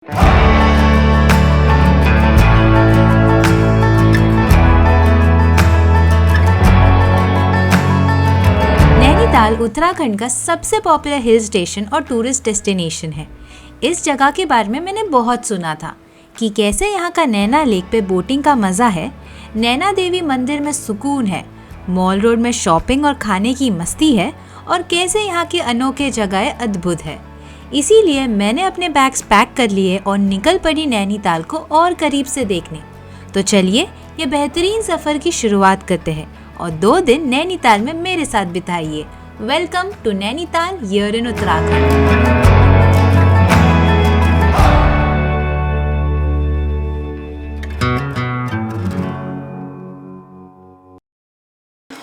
नैनीताल उत्तराखंड का सबसे popular hill station और टूरिस्ट डेस्टिनेशन है। इस जगह के बारे में मैंने बहुत सुना था कि कैसे यहाँ का नैना लेक पे बोटिंग का मज़ा है, नैना देवी मंदिर में सुकून है, मॉल रोड में शॉपिंग और खाने की मस्ती है और कैसे यहाँ की अनोखे जगहें अद्भुत है। इसीलिए मैंने अपने बैग्स पैक कर लिए और निकल पड़ी नैनीताल को और करीब से देखने। तो चलिए ये बेहतरीन सफ़र की शुरुआत करते हैं और 2 दिन नैनीताल में मेरे साथ बिताइए। Welcome to Nainital here in Uttarakhand.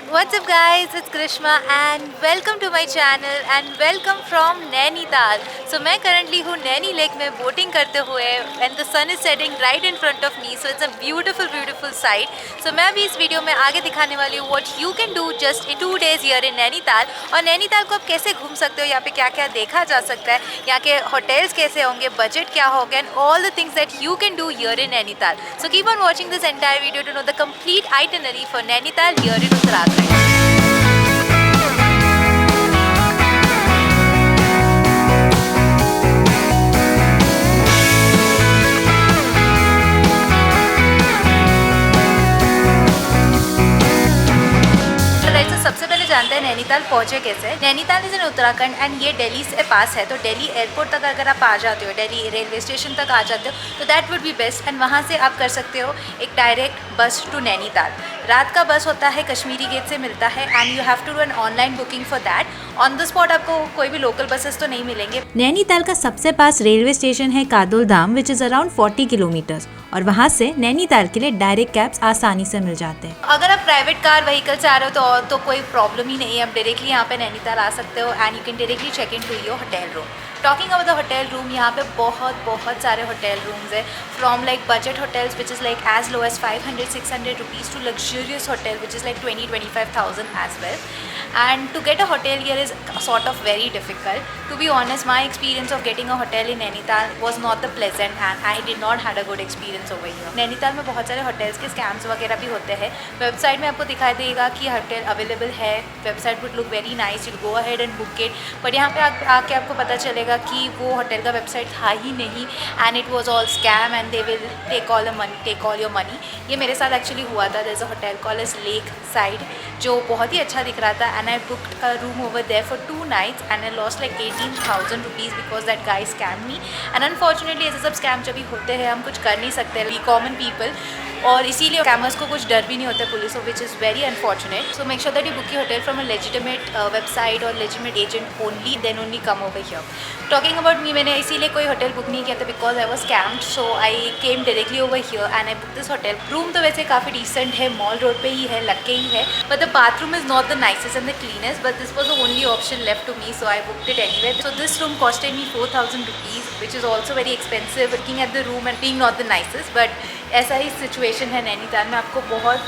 What's up guys, it's Grishma and welcome to my channel and welcome from Nainital. So मैं currently हूँ नैनी लेक में बोटिंग करते हुए and the sun is setting right in front of me, so it's a beautiful sight. So मैं अभी इस video में आगे दिखाने वाली हूँ what you can do just in 2 days here in Nainital, और नैनीताल को आप कैसे घूम सकते हो, यहाँ पे क्या क्या देखा जा सकता है, यहाँ के होटल्स कैसे होंगे, बजट क्या होगा and all the things that you can do here in Nainital. So keep on watching this entire video to know the complete itinerary for Nainital here in Uttarakhand. सबसे पहले जानते हैं नैनीताल पहुंचे कैसे। Nainital is in Uttarakhand and ये दिल्ली से पास है, तो दिल्ली एयरपोर्ट तक अगर आप आ जाते हो, दिल्ली रेलवे स्टेशन तक आ जाते हो तो that would be best, and वहाँ से आप कर सकते हो एक डायरेक्ट बस टू नैनीताल। रात का बस होता है, कश्मीरी गेट से मिलता है and you have to do an online booking for that. On the spot आपको कोई भी लोकल बसेस तो नहीं मिलेंगे। नैनीताल का सबसे पास रेलवे स्टेशन है कादोल धाम विच इज अराउंड 40 किलोमीटर्स, और वहाँ से नैनीताल के लिए डायरेक्ट कैब्स आसानी से मिल जाते हैं। अगर आप प्राइवेट कार व्हीकल से आ रहे हो तो कोई प्रॉब्लम ही नहीं है, आप डायरेक्टली यहाँ पे नैनीताल आ सकते हो and you can directly check in to your hotel room. Talking about the hotel room, यहाँ पे बहुत सारे होटल रूम्स है, from like budget hotels which is like as low as 500-600 rupees to luxurious hotel which is like 20-25,000 as well. And to get a hotel here is sort of very difficult. To be honest, my experience of getting a hotel in Nainital was not the pleasant and I did not had a good experience over here. Nainital में बहुत सारे hotels के scams वगैरह भी होते हैं। Website में आपको दिखाई देगा कि होटल अवेलेबल है, website would look very nice, you go ahead and book it, but यहाँ पे आके आपको पता चलेगा कि वो होटल का वेबसाइट था ही नहीं and it was all scam and they will take all your money. ये मेरे साथ एक्चुअली हुआ था। There is a hotel called as lake side जो बहुत ही अच्छा दिख रहा था and I booked a room over there for 2 nights and I lost like 18,000 rupees because that guy scammed me. And unfortunately ऐसे सब स्कैम जब भी होते हैं हम कुछ कर नहीं सकते, we common people, और इसीलिए स्कैमर्स को कुछ डर भी नहीं होता पुलिस को, which is very unfortunate. So make sure that you book your hotel from a legitimate website और legitimate agent only, then only come over here. Talking about me, मैंने इसीलिए कोई होटल बुक नहीं किया था because I was scammed, so I came directly over here and I book this hotel. Room तो वैसे काफ़ी डिसेंट है, मॉल रोड पे ही है, लग के ही है, but the bathroom is not the nicest and the cleanest, but this was the only option left to me, so I booked it anyway. So this room costed me 4,000 rupees, which is also very expensive looking at the room and being not the nicest. But ऐसा ही situation है नैनीताल में, आपको बहुत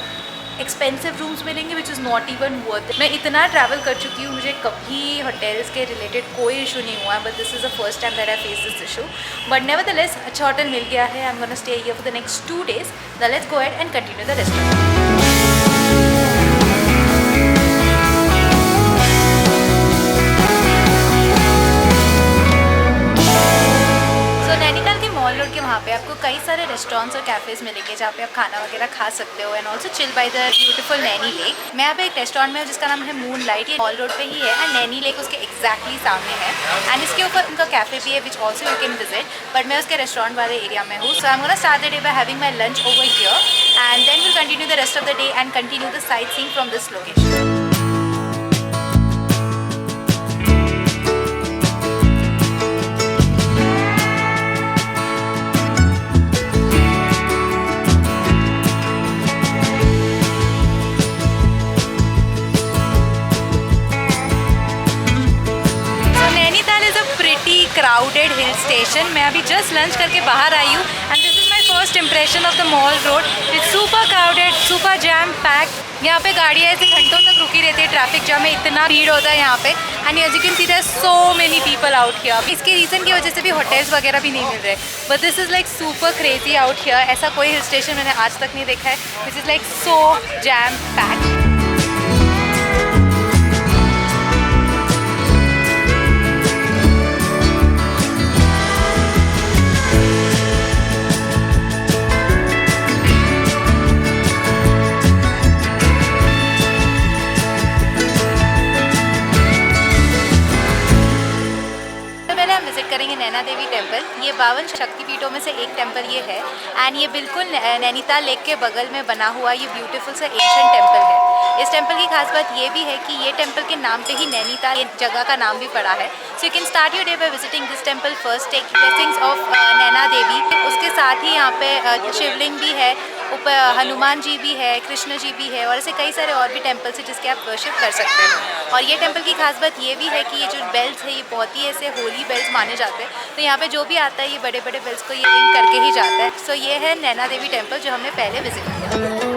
expensive rooms मिलेंगे which is not even worth. मैं इतना travel कर चुकी हूँ, मुझे कभी होटल्स के रिलेटेड कोई इशू नहीं हुआ, but this is the first time that I face this issue. But nevertheless अच्छा होटल मिल गया है. आई am gonna stay here for the next 2 days. Now let's go ahead and continue the restaurant. Mall road के वहाँ पे आपको कई सारे restaurants और कैफ़ेज़ मिलेंगे जहाँ पे आप खाना वगैरह खा सकते हो and also chill by the beautiful Naini lake. मैं यहाँ पे एक रेस्टोरेंट में हूँ जिसका नाम है मून लाइट. ये मॉल रोड पे ही है एंड नैनी लेक उसके एग्जैक्टली सामने है एंड इसके ऊपर उनका कैफ़े भी है which also you can visit, but मैं उसके रेस्टोरेंट वाले एरिया में हूँ. So I am gonna start the day by having my lunch over here and then will continue the rest of the day and continue the sightseeing from this location. Crowded hill station. मैं अभी just lunch करके बाहर आई हूँ and this is my first impression of the mall road. It's super crowded, super jam packed. यहाँ पे गाड़ियाँ ऐसे घंटों तक रुकी रहती है ट्रैफिक जाम में, इतना भीड़ होता है यहाँ पे। And as you can see there so many people out here. इसके रीज़न की वजह से भी होटल्स वगैरह भी नहीं मिल रहे, but this is like super crazy out here. ऐसा कोई हिल स्टेशन मैंने आज तक नहीं देखा है। This is like so jam packed. करेंगे नैना देवी टेम्पल। ये 52 शक्तिपीठों में से एक टेम्पल ये है। एंड ये बिल्कुल नैनीताल लेक के बगल में बना हुआ ये ब्यूटीफुल सा एशियन टेम्पल है। इस टेम्पल की खास बात ये भी है कि ये टेम्पल के नाम पे ही नैनीताल जगह का नाम भी पड़ा है। So you can start your day by visiting this temple first, take blessings of Naina Devi. उसके साथ ही यहाँ पे शिवलिंग भी है, ऊपर हनुमान जी भी है, कृष्ण जी भी है, और ऐसे कई सारे और भी टेम्पल्स हैं जिसके आप वर्शिप कर सकते हैं। और ये टेम्पल की खास बात ये भी है कि ये जो बेल्स है ये बहुत ही ऐसे होली बेल्स माने जाते हैं। तो यहाँ पे जो भी आता है ये बड़े बड़े बेल्स को ये रिंग करके ही जाता है। सो ये है नैना देवी टेम्पल जो हमने पहले विजिट किया।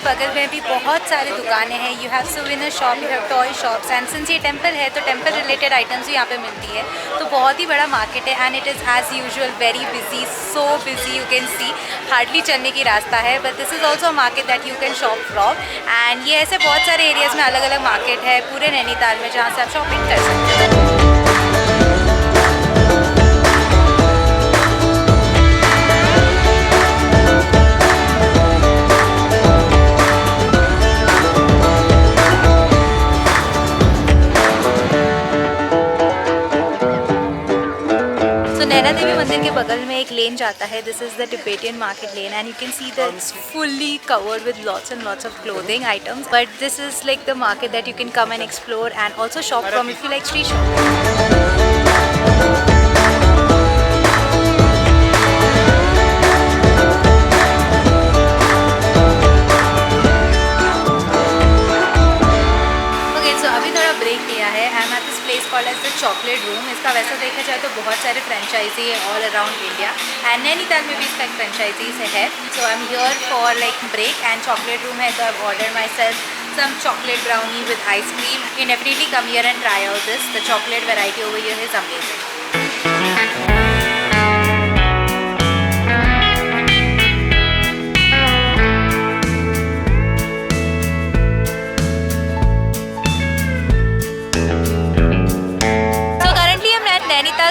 बगल में भी बहुत सारी दुकानें हैं। You have souvenir shop, you have toy shops, and since ये टेम्पल है तो टेम्पल रिलेटेड आइटम्स भी यहाँ पे मिलती है। तो बहुत ही बड़ा मार्केट है and it is as usual very busy, so busy you can see, hardly चलने की रास्ता है। But this is also market that you can shop from. And ये ऐसे बहुत सारे एरियाज़ में अलग अलग मार्केट है पूरे नैनीताल में जहाँ से आप शॉपिंग कर सकते हैं। नैना देवी मंदिर के बगल में एक लेन जाता है। This is the Tibetan market lane and you can see that it's fully covered with lots and lots of clothing items. But this is like the market that you can come and explore and also shop from if you like street shopping. Chocolate room, इसका वैसा देखा जाए तो बहुत सारे franchise है all around India and Nainital में भी इसका एक फ्रेंचाइजीज है। सो I M here for like break and chocolate room है तो I order myself some chocolate brownie with ice cream. You definitely come here and try out this, the chocolate variety over here is amazing.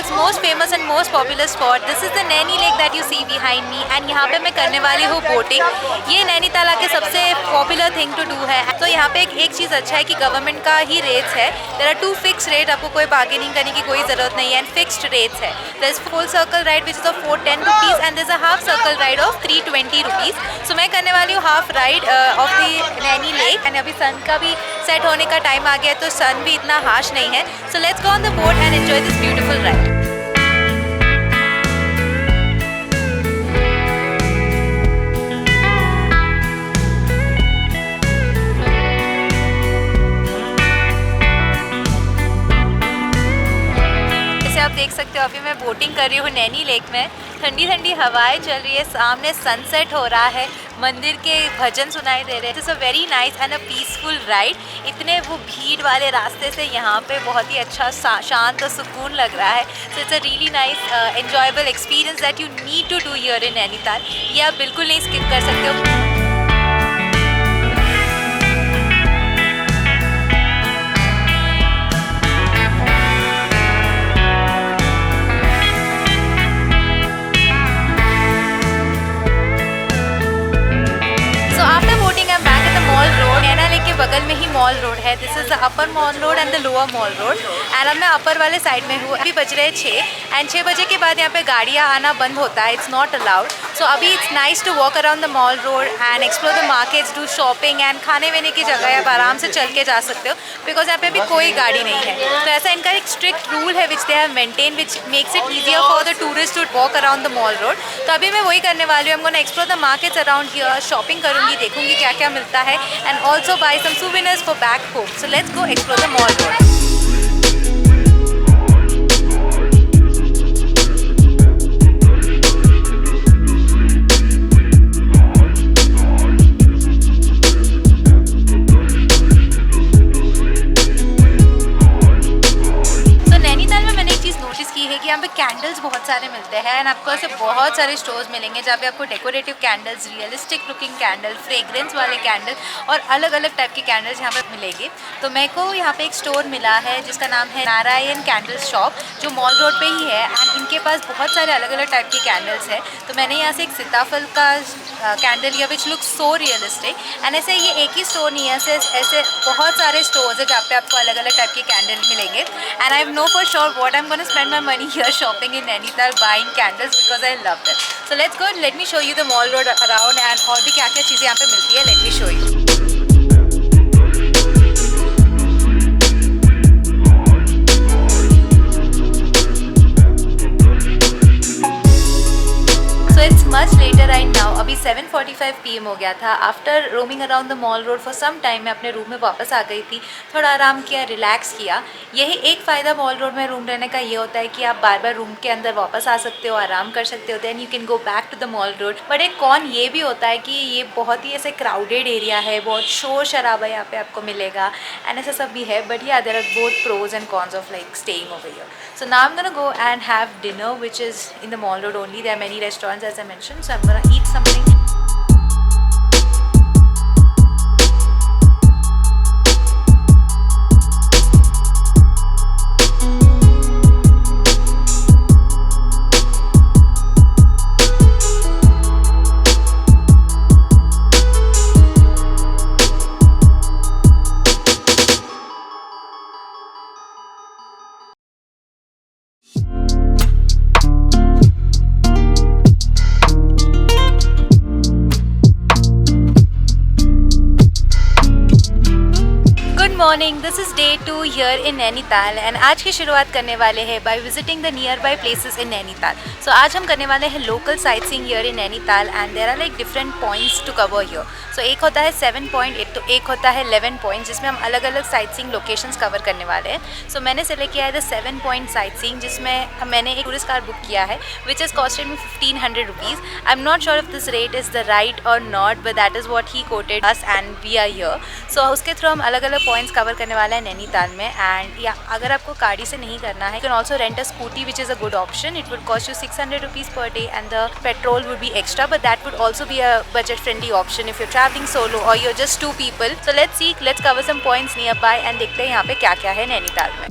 Most famous and most popular spot, this is the Naini lake that you see behind me and यहाँ पे मैं करने वाली हूँ boating. ये नैनीताल के सबसे popular thing to do है। तो यहाँ पे एक चीज़ अच्छा है कि गवर्नमेंट का ही रेट्स है। देयर आर 2 फिक्स रेट, आपको कोई बार्गेनिंग करने की कोई ज़रूरत नहीं है एंड फिक्स्ड रेट्स है। There is full circle ride which is of 410 rupees and there is a half circle ride of 320 rupees. So मैं करने वाली हूँ half ride of the Naini lake and अभी सन का भी सेट होने का टाइम आ गया तो सन भी इतना हार्श नहीं है। सो let's go on the boat and enjoy this beautiful ride. आप देख सकते हो अभी मैं बोटिंग कर रही हूँ नैनी लेक में। ठंडी ठंडी हवाएं चल रही है, सामने सनसेट हो रहा है, मंदिर के भजन सुनाई दे रहे हैं। It's a very nice and a peaceful ride. इतने वो भीड़ वाले रास्ते से यहाँ पे बहुत ही अच्छा शांत और सुकून लग रहा है। So it's a really nice enjoyable experience that you need to do here in Nainital. ये आप बिल्कुल नहीं स्किप कर सकते हो। बगल में ही मॉल रोड है। This is the upper mall road and the lower mall road and अब मैं अपर वाले साइड में हूँ। अभी बज रहे 6 एंड 6 बजे के बाद यहाँ पे गाड़ियाँ आना बंद होता है, इट्स नॉट अलाउड। सो अभी it's nice to walk around the mall road and explore the markets, do shopping and खाने वीने की जगह है, आप आराम से चल के जा सकते हो बिकॉज यहाँ पे अभी कोई गाड़ी नहीं है। तो ऐसा इनका एक स्ट्रिक्ट रूल है which they have maintain which makes it easier for the tourist to walk around the mall road. तो अभी मैं वही करने वाली हूँ, I'm explore the markets around here, shopping करूँगी, देखूँगी क्या क्या मिलता है and also buy some souvenirs for back home. So let's go explore the mall road. यहाँ पे कैंडल्स बहुत सारे मिलते हैं एंड आपको ऐसे बहुत सारे स्टोर्स मिलेंगे जहाँ पे आपको decorative candles, realistic looking candle, fragrance वाले कैंडल और अलग अलग टाइप के कैंडल्स यहाँ पे मिलेंगे। तो मेरे को यहाँ पे एक स्टोर मिला है जिसका नाम है नारायण कैंडल शॉप, जो मॉल रोड पे ही है एंड इनके पास बहुत सारे अलग अलग टाइप के कैंडल्स हैं। तो मैंने यहाँ से एक सीताफल का कैंडल लिया which look so realistic and ऐसे ये एक ही स्टोर नहीं है, ऐसे बहुत सारे स्टोर्स है जहाँ पे आपको अलग अलग टाइप के कैंडल मिलेंगे and I know for sure what I am gonna spend my money here shopping in Nainital buying candles because I love them. So let's go, let me show you the mall road around and और भी क्या क्या चीज़ें यहाँ पे मिलती है, let me show you. Much later right now, अभी 7:45 PM हो गया था। After roaming around the mall road for some time मैं अपने रूम में वापस आ गई थी, थोड़ा आराम किया, रिलैक्स किया। यही एक फ़ायदा मॉल रोड में रूम रहने का ये होता है कि आप बार बार रूम के अंदर वापस आ सकते हो, आराम कर सकते हो, then you can go back to the mall road. But एक कॉन ये भी होता है कि ये बहुत ही ऐसे क्राउडेड एरिया है, बहुत शोर शराबा यहाँ पे आपको मिलेगा एंड ऐसा सब भी है। But yeah there are both pros and cons of like staying over here. So now I'm gonna go and have dinner, which is in the mall road only. There are many restaurants as I mentioned, so I'm gonna eat something. Morning, this is day 2 here in Nainital and आज की शुरुआत करने वाले हैं by visiting the nearby places in Nainital. So आज हम करने वाले हैं local sightseeing here in Nainital and there are like different points to cover here. So एक होता है 7 पॉइंट, एक होता है 11 पॉइंट, जिसमें हम अलग अलग साइट सीइंग लोकेशंस कवर करने वाले हैं। सो मैंने सेलेक्ट किया है द 7 पॉइंट साइट सीइंग, जिसमें मैंने एक टूरिस्ट कार बुक किया है which is costed me 1500 rupees. I am not sure if this rate is the right और not, but that is what he quoted us and we are here. So उसके through हम अलग अलग points cover करने वाले हैं नैनीताल में। And या अगर आपको गाड़ी से नहीं करना है, you can also rent a scooty which is a good option. It would cost you 600 rupees per day and the petrol would be extra, but that would also be a budget friendly option if you travelling solo और you're just 2 people. So let's cover some points nearby and देखते हैं यहाँ पे क्या क्या है नैनीताल में।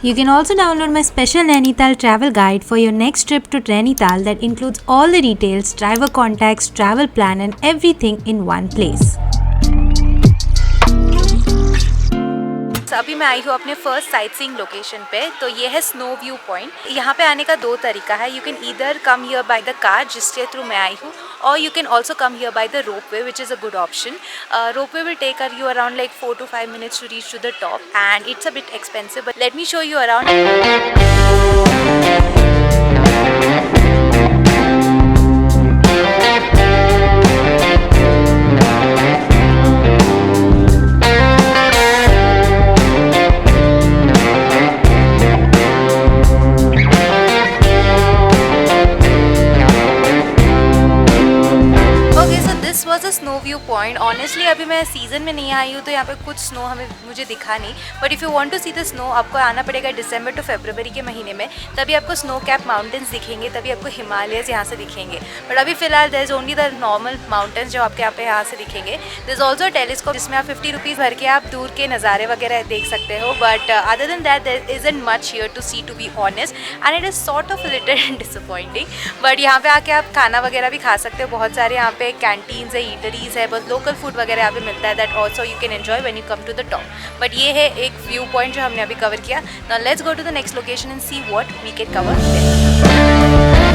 You can also download my special Nainital travel guide for your next trip to Nainital that includes all the details, driver contacts, travel plan and everything in one place. अभी मैं आई हूँ अपने फर्स्ट साइट सीइंग लोकेशन पे, तो ये है snow view point. यहाँ पे आने का 2 तरीका है, you can either come here by the car जिसके थ्रू मैं आई हूँ, और you can also come here by the ropeway which is a good option. Ropeway will take you around like 4 to 5 minutes to reach to the top and it's a bit expensive, but let me show you around. Snow view point. Honestly अभी मैं season में नहीं आई हूँ तो यहाँ पे कुछ snow मुझे दिखा नहीं, but if you want to see the snow आपको आना पड़ेगा दिसंबर टू फरवरी के महीने में, तभी आपको स्नो कैप माउंटेन्स दिखेंगे, तभी आपको हिमालयस यहाँ से दिखेंगे। बट अभी फिलहाल there is only the normal mountains जो आपके यहाँ से दिखेंगे। देयर इज़ ऑल्सो टेलीस्कोप जिसमें आप 50 रुपीज़ भर के आप दूर के नज़ारे वगैरह देख सकते हो, but other than that there isn't much here to see, to be honest, and it is sort of little disappointing. But यहाँ पे आके आप खाना वगैरह भी खा सकते हो, बहुत सारे यहाँ पे कैंटीन्स है, ईटरीज है, बहुत लोकल फूड वगैरह यहाँ पे मिलता है, that also you can enjoy when you come to the top. But ये है एक व्यू पॉइंट जो हमने अभी कवर किया। Now let's go to the next location and see what we can cover there.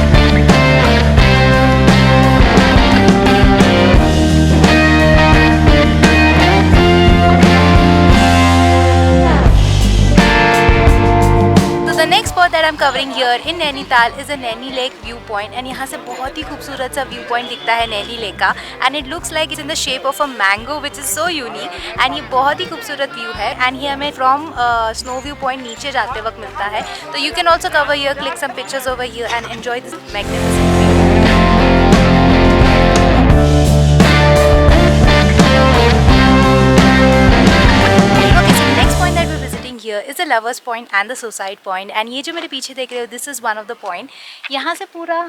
I am covering here in Nainital is a Naini lake view point and यहाँ से बहुत ही खूबसूरत सा व्यू पॉइंट दिखता है नैनी लेक का and it looks like it's in the shape of a mango which is so unique and ये बहुत ही खूबसूरत व्यू है एंड ये हमें फ्रॉम स्नो व्यू पॉइंट नीचे जाते वक्त मिलता है. तो you can also cover here, click some pictures over here and enjoy this magnificent view. Here is the lovers point and the suicide point and ये जो मेरे पीछे देख रहे हो this is one of the point. यहाँ से पूरा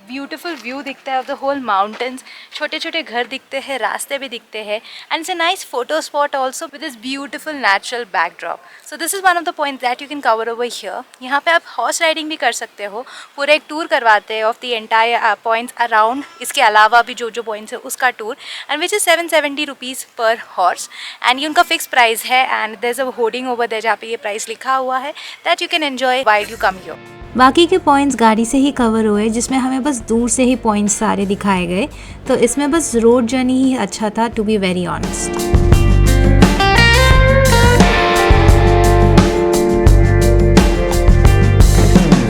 ब्यूटीफुल व्यू दिखता है ऑफ द होल माउंटेन्स. छोटे छोटे घर दिखते हैं, रास्ते भी दिखते हैं and it's a nice photo spot also with this beautiful natural backdrop. So this is one of the point that you can cover over here. यहाँ पे आप हॉर्स राइडिंग भी कर सकते हो. पूरा एक टूर करवाते हैं of the entire points around. इसके अलावा भी जो पॉइंट्स है उसका tour and which is 770 rupees per horse and ये उनका फिक्स प्राइस है and there is a hoarding over there जहाँ पे ये प्राइस लिखा हुआ है that you can enjoy while you come here. बाकी के पॉइंट्स गाड़ी से ही कवर हुए जिसमें हमें बस दूर से ही पॉइंट्स सारे दिखाए गए. तो इसमें बस रोड जर्नी ही अच्छा था to be very honest.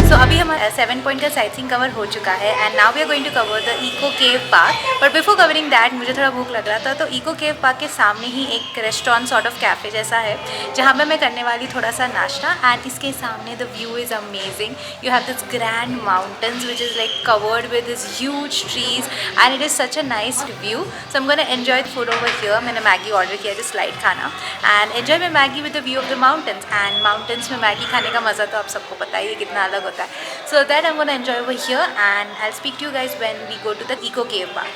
So अभी हमारा 7 पॉइंट का साइट सीइंग कवर हो चुका है and now we are going to cover the Eco Cave Park. But before covering that मुझे थोड़ा भूख लग रहा था तो इको केव पार्क के सामने ही एक रेस्टोरेंट सॉर्ट ऑफ कैफ़े जैसा है जहाँ पे मैं करने वाली थोड़ा सा नाश्ता एंड इसके सामने the view is amazing. You have this grand mountains which is like covered with this huge trees and it is such a nice view. So I am gonna enjoy the food over here. मैंने Maggi order किया है, light खाना and enjoy my Maggi with the view of the mountains. And mountains में Maggi खाने का मज़ा तो आप सबको पता ही है कितना अलग होता है. So that I'm gonna enjoy over here and I'll speak to you guys when we go to the Eco Cave Park.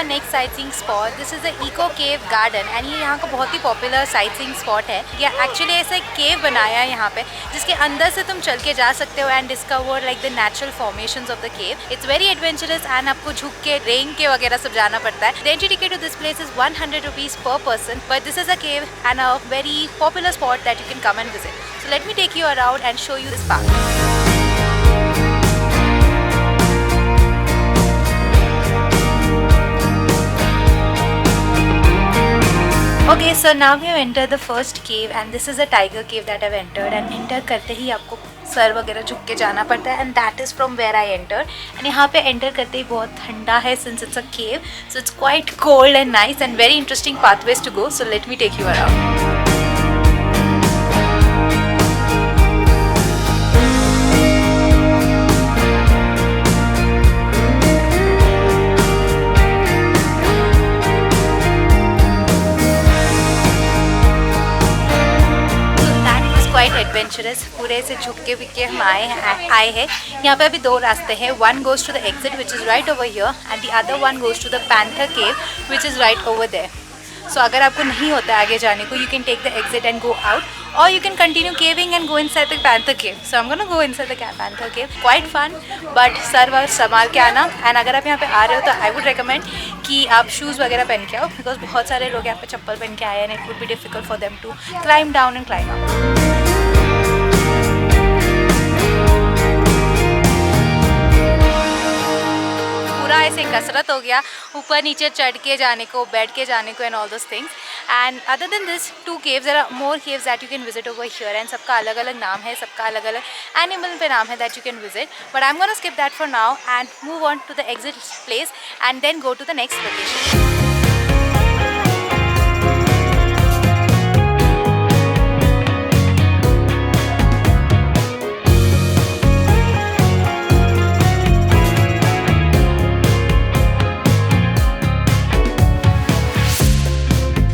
Next sightseeing spot this is the Eco Cave Garden and ये यहाँ का बहुत ही popular sightseeing spot है. ये actually ऐसा एक केव बनाया है यहाँ पे जिसके अंदर से तुम चल के जा सकते हो and discover like the natural formations of the cave. It's very adventurous and आपको झुक के रेंग के वगैरह सब जाना पड़ता है. The entry ticket to this place is 100 rupees per person but this is a cave and a very popular spot that you can come and visit. So let me take you around and show you this park. Okay, so now we have entered the first cave and this is a tiger cave that I've entered and enter करते ही आपको sir वगैरह झुक के जाना पड़ता है and that is from where I entered and यहाँ पे enter करते ही बहुत ठंडा है since it's a cave so it's quite cold and nice and very interesting pathways to go. So let me take you around. Adventurous पूरे से झुक के विके हम आए हैं. यहाँ पे अभी दो रास्ते हैं. One goes to the exit which is right over here and the other one goes to the panther cave which is right over there. So अगर आपको नहीं होता है आगे जाने को you can take the exit and go out or you can continue caving and go inside the panther cave. So I'm gonna go inside the panther cave. Quite fun, but sir संभाल के आना. And अगर आप यहाँ पे आ रहे हो तो आई वुड रिकमेंड कि आप शूज़ वगैरह पहन के आओ बिकॉज बहुत सारे लोग यहाँ पे चप्पल पहन के आए हैं and it would be difficult for them to climb down and climb up. ऐसे कसरत हो गया ऊपर नीचे चढ़ के जाने को, बैठ के जाने को and all those things. And other than this 2 caves there are more caves that you can visit over here and सबका अलग अलग नाम है, सबका अलग अलग एनिमल पे नाम है that you can visit. But I am gonna skip that for now and move on to the exit place and then go to the next location.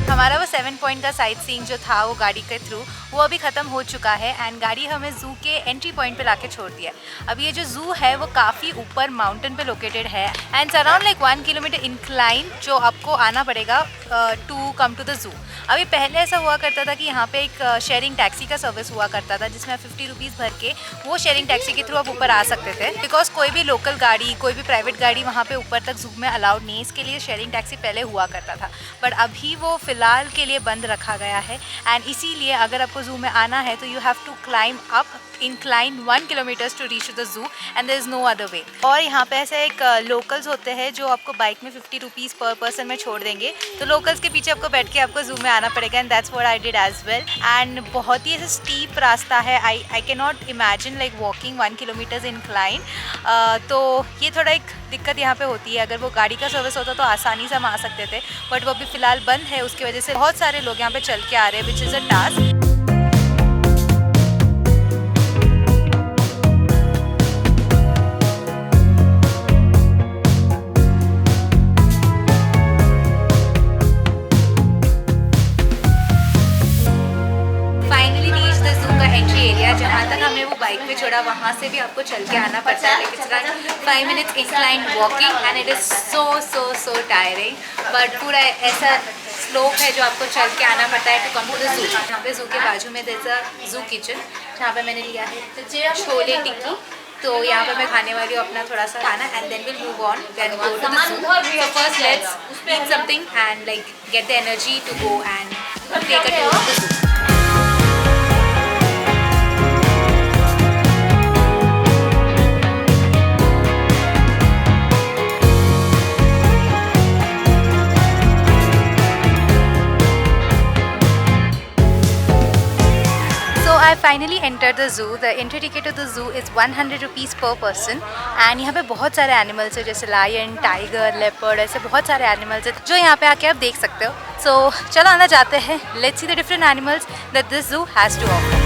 हमारा वो 7 पॉइंट का साइट सीइंग जो था वो गाड़ी के थ्रू वो अभी ख़त्म हो चुका है एंड गाड़ी हमें ज़ू के एंट्री पॉइंट पे लाके छोड़ दिया. अब ये जो ज़ू है वो काफ़ी ऊपर माउंटेन पे लोकेटेड है and around like 1 kilometer incline जो आपको आना पड़ेगा to come to the zoo. अभी पहले ऐसा हुआ करता था कि यहाँ पे एक शेयरिंग टैक्सी का सर्विस हुआ करता था जिसमें आप 50 रुपीज़ भर के वो शेयरिंग टैक्सी के थ्रू आप ऊपर आ सकते थे बिकॉज कोई भी लोकल गाड़ी, कोई भी प्राइवेट गाड़ी वहाँ पे ऊपर तक ज़ू में अलाउड नहीं है. इसके लिए शेयरिंग टैक्सी पहले हुआ करता था बट अभी वो फ़िलहाल के लिए बंद रखा गया है एंड इसीलिए अगर आपको ज़ू में आना है तो you have to climb up incline 1 kilometers to reach to the zoo and there is no other way। और यहाँ पे ऐसे एक लोकल्स होते हैं जो आपको बाइक में 50 रुपीज़ पर पर्सन में छोड़ देंगे, तो लोकल्स के पीछे आपको बैठ के आपको जू में आना पड़ेगा and that's what I did as well. And बहुत ही ऐसे स्टीप रास्ता है, I can not imagine like walking 1 kilometers incline। तो ये थोड़ा एक दिक्कत यहाँ पे होती है। अगर वो गाड़ी का सर्विस होता तो आसानी से हम आ सकते थे, बट वो अभी फ़िलहाल बंद है, उसकी वजह से बहुत सारे लोग यहाँ पे चल के आ रहे हैं, विच इज़ अ टास्क। जहाँ तक हमने वो बाइक में छोड़ा वहाँ से भी आपको चल के आना पड़ता है, लेकिन it's 5 minutes incline walking and it is so tiring, but पूरा ऐसा स्लोप है जो आपको चल के आना पड़ता है टू कम टू द जू। यहाँ पे जू के बाजू में देयर इज अ जू किचन, जहाँ पे मैंने लिया है छोले टिक्की, तो यहाँ पे मैं खाने वाली हूँ अपना थोड़ा सा खाना and then will move on then go to the zoo. So first let's eat something and like get the energy to go and take a tour of the zoo. I finally entered the zoo. The entry ticket to the zoo is 100 rupees per person and यहाँ पे बहुत सारे animals हैं जैसे lion, tiger, leopard, ऐसे बहुत सारे animals हैं जो यहाँ पे आके आप देख सकते हो। सो चलो अंदर जाते हैं, let's see the different animals that this zoo has to offer।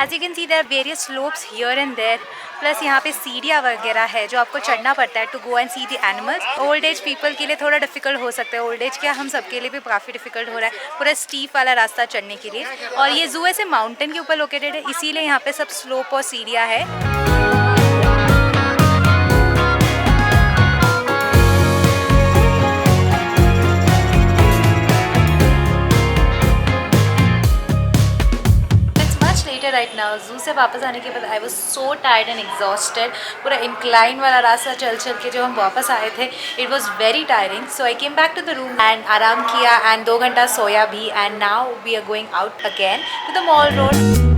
As you can see, there are various slopes here and there. Plus यहाँ पे सीढ़ियाँ वगैरह है जो आपको चढ़ना पड़ता है to go and see the animals. Old age people के लिए थोड़ा डिफिकल्ट हो सकता है, ओल्ड एज क्या हम सबके लिए भी काफ़ी डिफिकल्ट हो रहा है पूरा स्टीप वाला रास्ता चढ़ने के लिए। और ये जू ऐसे माउंटेन के ऊपर लोकेटेड है, इसीलिए यहाँ पे सब स्लोप और सीढ़ियाँ है। राइट नाउ जू से वापस आने के बाद I was so tired and exhausted. पूरा इंक्लाइन वाला रास्ता चल के जो हम वापस आए थे it was very tiring. So I came back to the room and आराम किया एंड 2 घंटा सोया भी and now we are going out again to the mall road.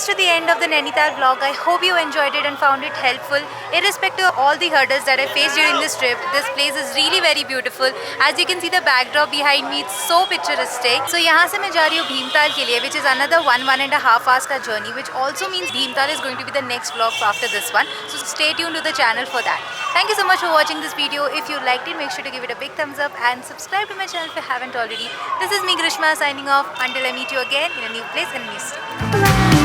To the end of the Nainital vlog. I hope you enjoyed it and found it helpful. Irrespective of all the hurdles that I faced during this trip, this place is really very beautiful. As you can see the backdrop behind me, it's so picturesque. So यहाँ से मैं जा रही हूँ भीमताल के लिए, which is another 1.5 hours का journey, which also means Bhimtal is going to be the next vlog after this one. So stay tuned to the channel for that. Thank you so much for watching this video. If you liked it, make sure to give it a big thumbs up and subscribe to my channel if you haven't already. This is me Grishma signing off until I meet you again in a new place and a new city. Bye.